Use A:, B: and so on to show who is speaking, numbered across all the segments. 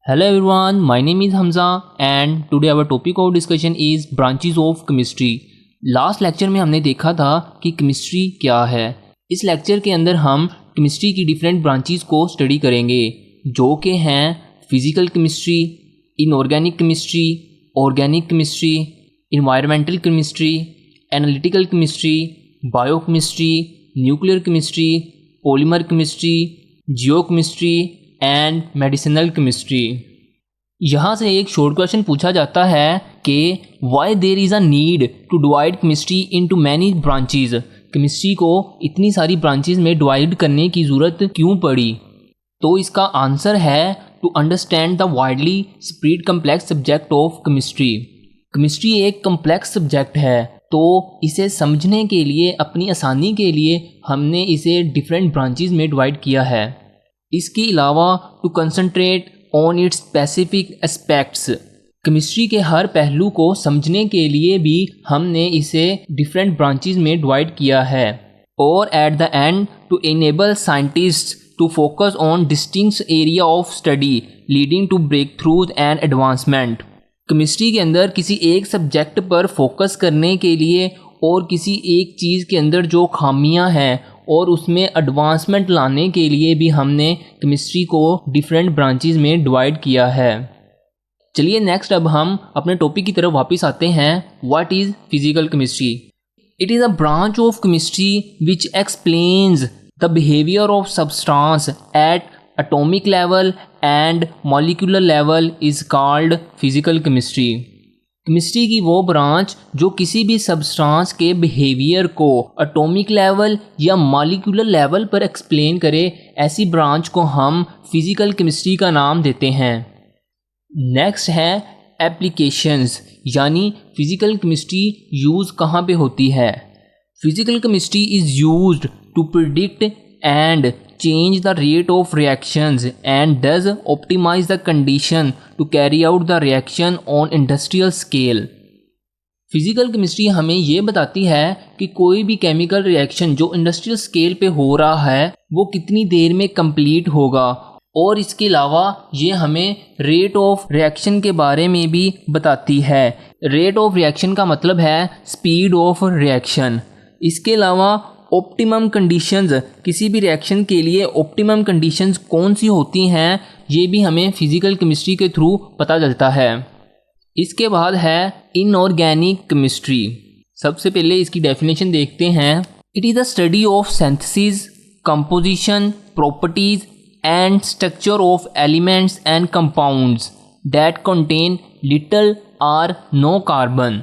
A: Hello everyone, my name is Hamza and today our topic of discussion is branches of chemistry. Last lecture में हमने देखा था कि chemistry क्या है। इस लेक्चर के अंदर हम केमिस्ट्री की डिफरेंट ब्रांचेस को स्टडी करेंगे जो कि हैं physical chemistry, inorganic chemistry, organic chemistry, environmental chemistry, analytical chemistry, biochemistry, nuclear chemistry, polymer chemistry, geochemistry and medicinal chemistry. यहाँ से एक शॉर्ट क्वेश्चन पूछा जाता है कि why there is a need to divide chemistry into many branches. Chemistry को इतनी सारी ब्रांचेस में डिवाइड करने की ज़रूरत क्यों पड़ी? तो इसका आंसर है to understand the widely spread complex subject of chemistry. Chemistry एक कम्प्लेक्स सब्जेक्ट है, तो इसे समझने के लिए, अपनी आसानी के लिए हमने इसे डिफरेंट ब्रांचेस में डिवाइड किया है। इसके अलावा to concentrate on its specific aspects, chemistry के हर पहलू को समझने के लिए भी हमने इसे डिफरेंट ब्रांचेस में डिवाइड किया है। और at the end to enable scientists to focus on distinct area of study leading to breakthroughs and advancement. Chemistry के अंदर किसी एक सब्जेक्ट पर फोकस करने के लिए और किसी एक चीज़ के अंदर जो खामियां हैं और उसमें एडवांसमेंट लाने के लिए भी हमने केमिस्ट्री को डिफरेंट ब्रांचेस में डिवाइड किया है। चलिए नेक्स्ट अब हम अपने टॉपिक की तरफ वापस आते हैं। What is physical chemistry? It is a branch of chemistry which explains the behaviour of substance eight atomic level and molecular level is called physical chemistry. Chemistry की वो ब्रांच जो किसी भी सब्सटेंस के बिहेवियर को एटॉमिक लेवल या molecular level पर explain करे, ऐसी ब्रांच को हम फिजिकल केमिस्ट्री का नाम देते हैं। नेक्स्ट है एप्लीकेशंस, यानी फिजिकल केमिस्ट्री यूज़ कहाँ पे होती है। Physical chemistry is used to predict and change the rate of reactions and does optimize the condition to carry out the reaction on industrial scale। Physical chemistry हमें ये बताती है कि कोई भी केमिकल रिएक्शन जो इंडस्ट्रियल स्केल पे हो रहा है वो कितनी देर में कंप्लीट होगा, और इसके अलावा ये हमें रेट ऑफ रिएक्शन के बारे में भी बताती है। रेट ऑफ रिएक्शन का मतलब है स्पीड ऑफ रिएक्शन। इसके अलावा ऑप्टिमम कंडीशंस, किसी भी रिएक्शन के लिए ऑप्टिमम कंडीशंस कौन सी होती हैं, ये भी हमें फिजिकल केमिस्ट्री के थ्रू पता चलता है। इसके बाद है इनऑर्गेनिक केमिस्ट्री। सबसे पहले इसकी डेफिनेशन देखते हैं। It is the study of synthesis, composition, properties and structure of elements and compounds that contain little और नो कार्बन।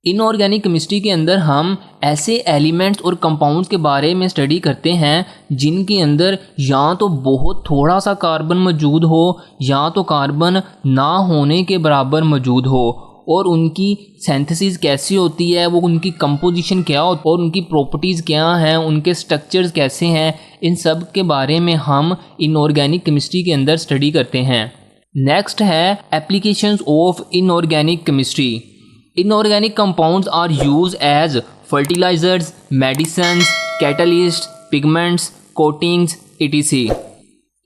A: इनऑर्गेनिक केमिस्ट्री के अंदर हम ऐसे एलिमेंट्स और कंपाउंड्स के बारे में स्टडी करते हैं जिनके अंदर या तो बहुत थोड़ा सा कार्बन मौजूद हो या तो कार्बन ना होने के बराबर मौजूद हो, और उनकी सिंथेसिस कैसी होती है, वो उनकी कंपोजिशन क्या होती है और उनकी प्रॉपर्टीज़ क्या हैं, उनके स्ट्रक्चर्स कैसे हैं, इन सब के बारे में हम इनऑर्गेनिक केमिस्ट्री के अंदर स्टडी करते हैं। नेक्स्ट है applications of inorganic chemistry. Inorganic compounds are used as fertilizers, medicines, catalysts, pigments, coatings, etc.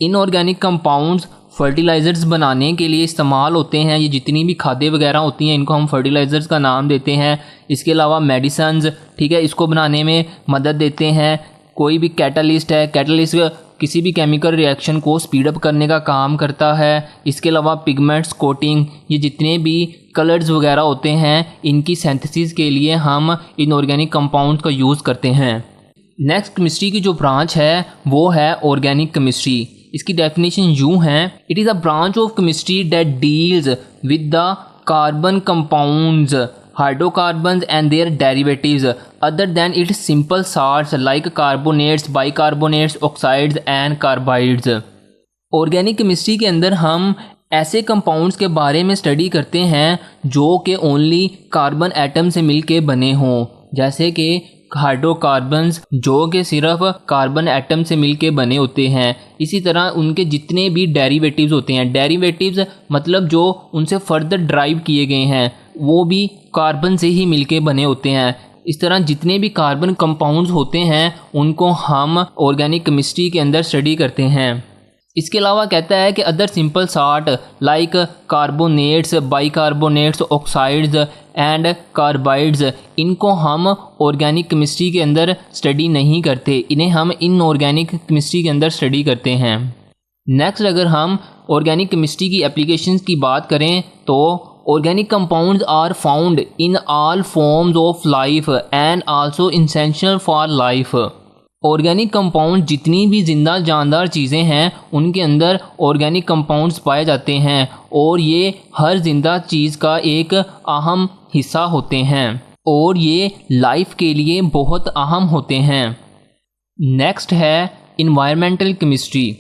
A: Inorganic compounds fertilisers बनाने के लिए इस्तेमाल होते हैं। ये जितनी भी खादें वगैरह होती हैं इनको हम फर्टिलाइज़र्स का नाम देते हैं। इसके अलावा मेडिसन्स, ठीक है, इसको बनाने में मदद देते हैं। कोई भी कैटलिस्ट है, कैटलिस्ट किसी भी केमिकल रिएक्शन को स्पीड अप करने का काम करता है। इसके अलावा पिगमेंट्स, कोटिंग, ये जितने भी कलर्स वगैरह होते हैं इनकी सिंथेसिस के लिए हम इनऑर्गेनिक कंपाउंड्स का यूज़ करते हैं। नेक्स्ट केमिस्ट्री की जो ब्रांच है वो है ऑर्गेनिक केमिस्ट्री। इसकी डेफिनेशन यूँ है, it is a branch of chemistry that deals with the carbon compounds, hydrocarbons and their derivatives other than its simple salts like carbonates, bicarbonates, oxides and carbides। Organic chemistry के अंदर हम ऐसे compounds के बारे में study करते हैं जो कि ओनली कार्बन एटम से मिलके बने हों, जैसे कि हाइड्रोकार्बन्स जो कि सिर्फ कार्बन एटम से मिलके बने होते हैं। इसी तरह उनके जितने भी डेरिवेटिव्स होते हैं, डेरिवेटिव्स मतलब जो उनसे फर्दर ड्राइव किए गए हैं, वो भी कार्बन से ही मिलके बने होते हैं। इस तरह जितने भी कार्बन कंपाउंड्स होते हैं उनको हम ऑर्गेनिक केमिस्ट्री के अंदर स्टडी करते हैं। इसके अलावा कहता है कि other simple salt like carbonates, bicarbonates, oxides and carbides, इनको हम ऑर्गेनिक केमिस्ट्री के अंदर स्टडी नहीं करते, इन्हें हम इनऑर्गेनिक केमिस्ट्री के अंदर स्टडी करते हैं। नेक्स्ट अगर हम ऑर्गेनिक केमिस्ट्री की एप्लीकेशंस की बात करें तो organic compounds are found in all forms of life and also essential for life. Organic compound जितनी भी जिंदा जानदार चीज़ें हैं उनके अंदर ऑर्गेनिक कंपाउंड्स पाए जाते हैं और ये हर जिंदा चीज़ का एक अहम हिस्सा होते हैं और ये लाइफ के लिए बहुत अहम होते हैं। नेक्स्ट है environmental chemistry.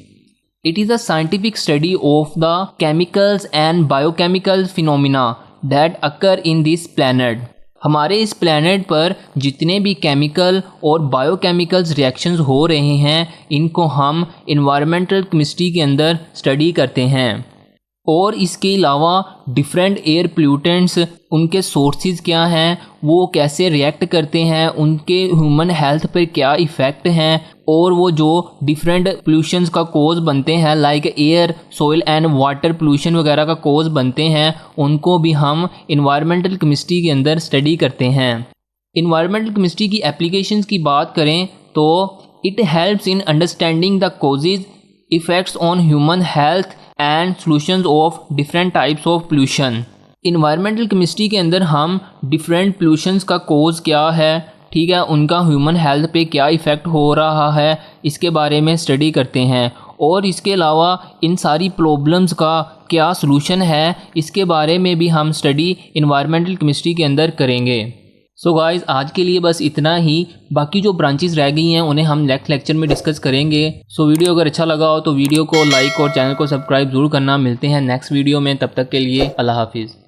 A: It is a scientific study of the chemicals and biochemical phenomena that occur in this planet. हमारे इस प्लैनेट पर जितने भी केमिकल और बायोकेमिकल्स रिएक्शंस हो रहे हैं इनको हम इन्वायरमेंटल केमिस्ट्री के अंदर स्टडी करते हैं। और इसके अलावा डिफरेंट एयर पोल्यूटेंट्स, उनके सोर्सेज क्या हैं, वो कैसे रिएक्ट करते हैं, उनके ह्यूमन हेल्थ पर क्या इफ़ेक्ट हैं और वो जो डिफरेंट पोल्यूशंस का कोज बनते हैं like air, soil and water pollution वगैरह का कोज बनते हैं, उनको भी हम इन्वायरमेंटल केमिस्ट्री के अंदर स्टडी करते हैं। इन्वायरमेंटल केमिस्ट्री की एप्लीकेशंस की बात करें तो it helps in understanding the causes, effects on human health and solutions of different types of pollution. Environmental chemistry के अंदर हम डिफरेंट पोल्यूशंस का कोज क्या है, ठीक है, उनका ह्यूमन हेल्थ पे क्या इफ़ेक्ट हो रहा है, इसके बारे में स्टडी करते हैं और इसके अलावा इन सारी प्रॉब्लम्स का क्या सलूशन है इसके बारे में भी हम स्टडी इन्वायरमेंटल केमिस्ट्री के अंदर करेंगे। सो गाइस आज के लिए बस इतना ही, बाकी जो ब्रांचेस रह गई हैं उन्हें हम नेक्स्ट लेक्चर में डिस्कस करेंगे। सो वीडियो अगर अच्छा लगा हो तो वीडियो को लाइक और चैनल को सब्सक्राइब जरूर करना। मिलते हैं नेक्स्ट वीडियो में, तब तक के लिए अल्लाह हाफिज़।